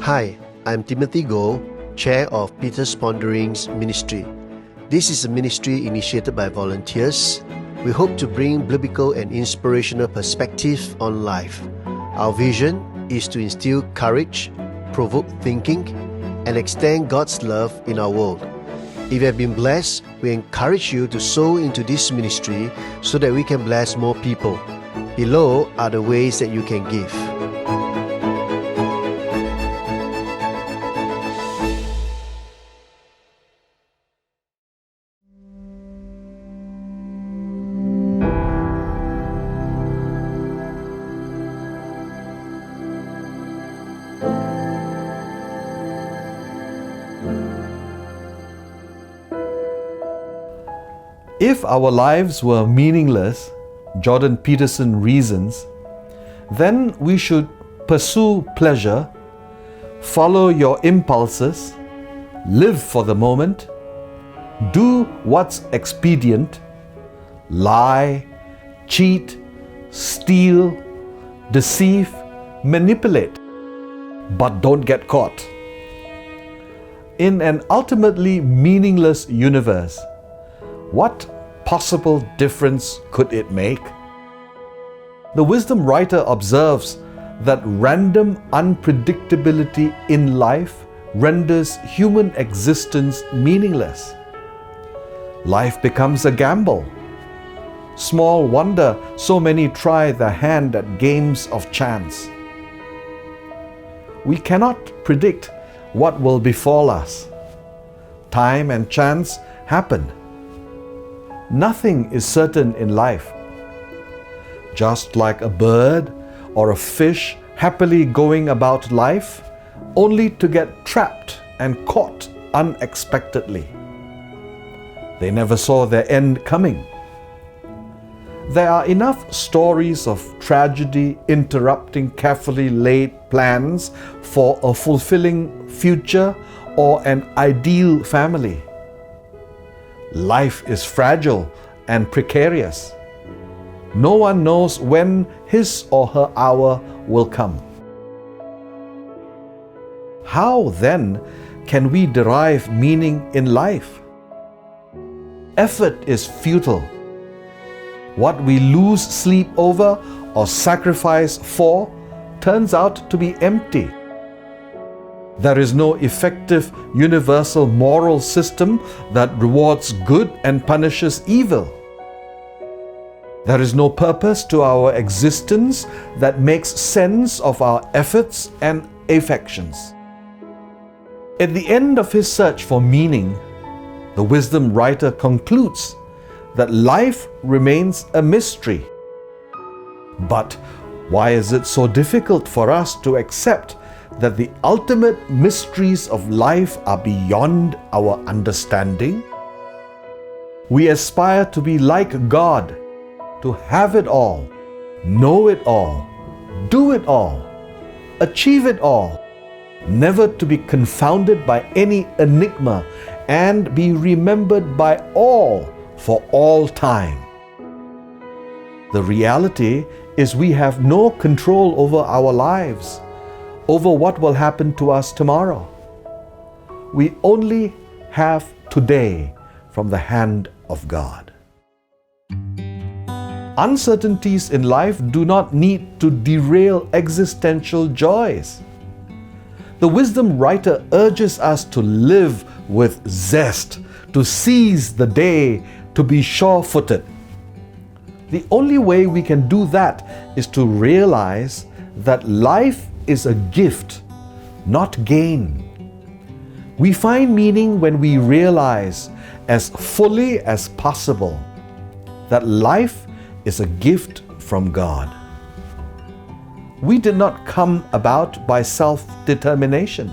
Hi, I'm Timothy Goh, Chair of Peter's Ponderings Ministry. This is a ministry initiated by volunteers. We hope to bring biblical and inspirational perspective on life. Our vision is to instill courage, provoke thinking, and extend God's love in our world. If you have been blessed, we encourage you to sow into this ministry so that we can bless more people. Below are the ways that you can give. If our lives were meaningless, Jordan Peterson reasons, then we should pursue pleasure, follow your impulses, live for the moment, do what's expedient, lie, cheat, steal, deceive, manipulate, but don't get caught. In an ultimately meaningless universe, what possible difference could it make? The wisdom writer observes that random unpredictability in life renders human existence meaningless. Life becomes a gamble. Small wonder so many try their hand at games of chance. We cannot predict what will befall us. Time and chance happen. Nothing is certain in life. Just like a bird or a fish happily going about life, only to get trapped and caught unexpectedly. They never saw their end coming. There are enough stories of tragedy interrupting carefully laid plans for a fulfilling future or an ideal family. Life is fragile and precarious. No one knows when his or her hour will come. How then can we derive meaning in life? Effort is futile. What we lose sleep over or sacrifice for turns out to be empty. There is no effective universal moral system that rewards good and punishes evil. There is no purpose to our existence that makes sense of our efforts and affections. At the end of his search for meaning, the wisdom writer concludes that life remains a mystery. But why is it so difficult for us to accept that the ultimate mysteries of life are beyond our understanding? We aspire to be like God, to have it all, know it all, do it all, achieve it all, never to be confounded by any enigma, and be remembered by all for all time. The reality is we have no control over our lives, over what will happen to us tomorrow. We only have today from the hand of God. Uncertainties in life do not need to derail existential joys. The wisdom writer urges us to live with zest, to seize the day, to be sure-footed. The only way we can do that is to realize that life is a gift, not gain. We find meaning when we realize as fully as possible that life is a gift from God. We did not come about by self-determination.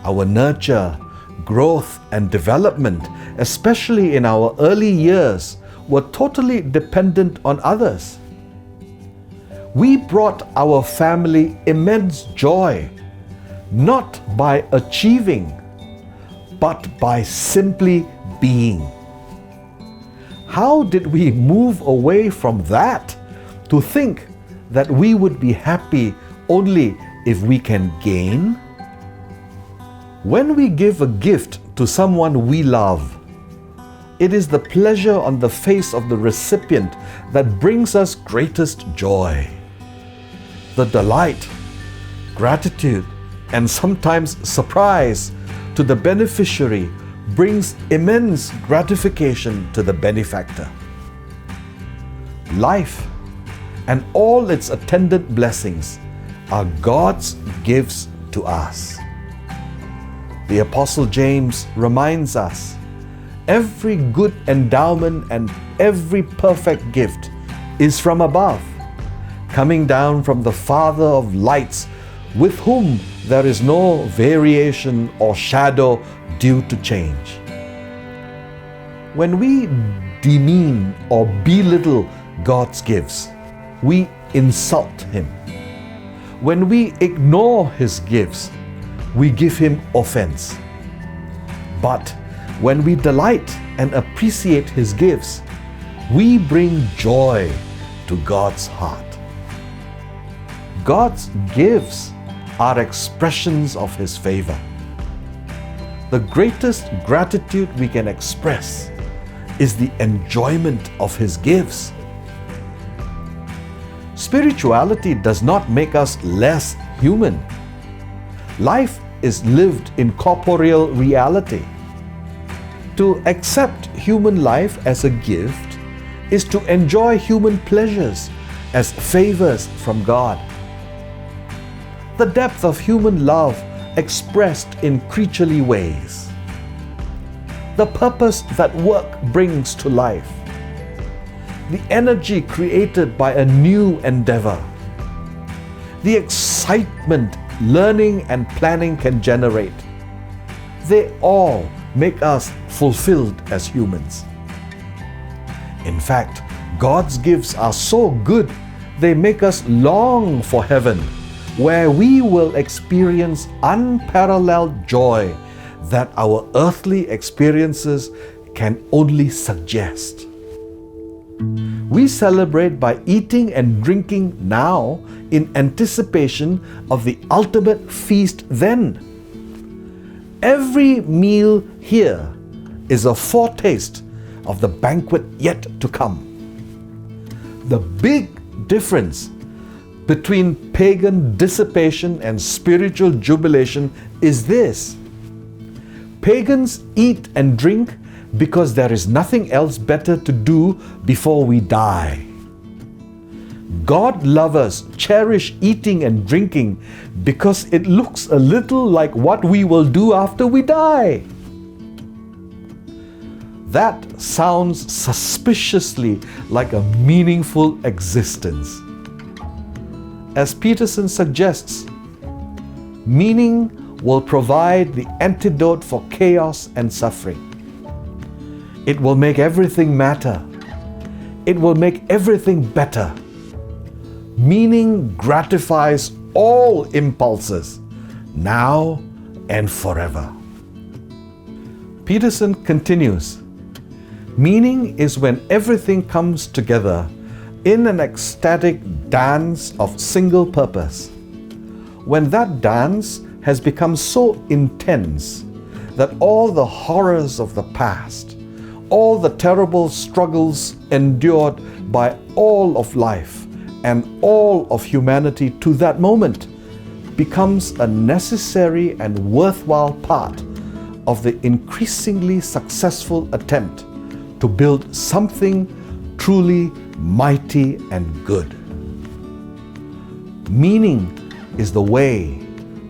Our nurture, growth, and development, especially in our early years, were totally dependent on others. We brought our family immense joy, not by achieving, but by simply being. How did we move away from that to think that we would be happy only if we can gain? When we give a gift to someone we love, it is the pleasure on the face of the recipient that brings us greatest joy. The delight, gratitude, and sometimes surprise to the beneficiary brings immense gratification to the benefactor. Life and all its attendant blessings are God's gifts to us. The Apostle James reminds us, every good endowment and every perfect gift is from above, coming down from the Father of lights, with whom there is no variation or shadow due to change. When we demean or belittle God's gifts, we insult Him. When we ignore His gifts, we give Him offense. But when we delight and appreciate His gifts, we bring joy to God's heart. God's gifts are expressions of His favor. The greatest gratitude we can express is the enjoyment of His gifts. Spirituality does not make us less human. Life is lived in corporeal reality. To accept human life as a gift is to enjoy human pleasures as favors from God. The depth of human love expressed in creaturely ways. The purpose that work brings to life. The energy created by a new endeavor. The excitement learning and planning can generate. They all make us fulfilled as humans. In fact, God's gifts are so good, they make us long for heaven, where we will experience unparalleled joy that our earthly experiences can only suggest. We celebrate by eating and drinking now in anticipation of the ultimate feast then. Every meal here is a foretaste of the banquet yet to come. The big difference between pagan dissipation and spiritual jubilation is this: pagans eat and drink because there is nothing else better to do before we die. God lovers cherish eating and drinking because it looks a little like what we will do after we die. That sounds suspiciously like a meaningful existence. As Peterson suggests, meaning will provide the antidote for chaos and suffering. It will make everything matter. It will make everything better. Meaning gratifies all impulses, now and forever. Peterson continues, meaning is when everything comes together in an ecstatic dance of single purpose. When that dance has become so intense that all the horrors of the past, all the terrible struggles endured by all of life and all of humanity to that moment becomes a necessary and worthwhile part of the increasingly successful attempt to build something truly mighty and good. Meaning is the way,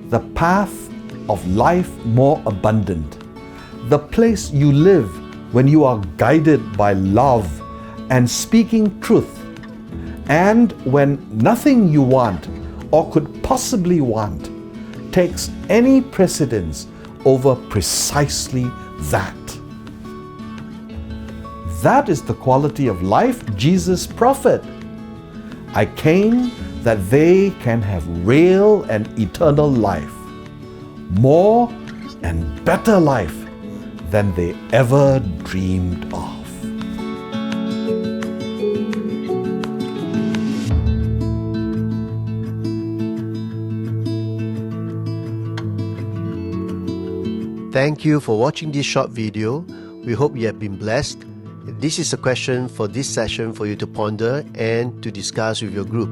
the path of life more abundant, the place you live when you are guided by love and speaking truth, and when nothing you want or could possibly want takes any precedence over precisely that. That is the quality of life Jesus proffered. I came that they can have real and eternal life, more and better life than they ever dreamed of. Thank you for watching this short video. We hope you have been blessed. This is a question for this session for you to ponder and to discuss with your group.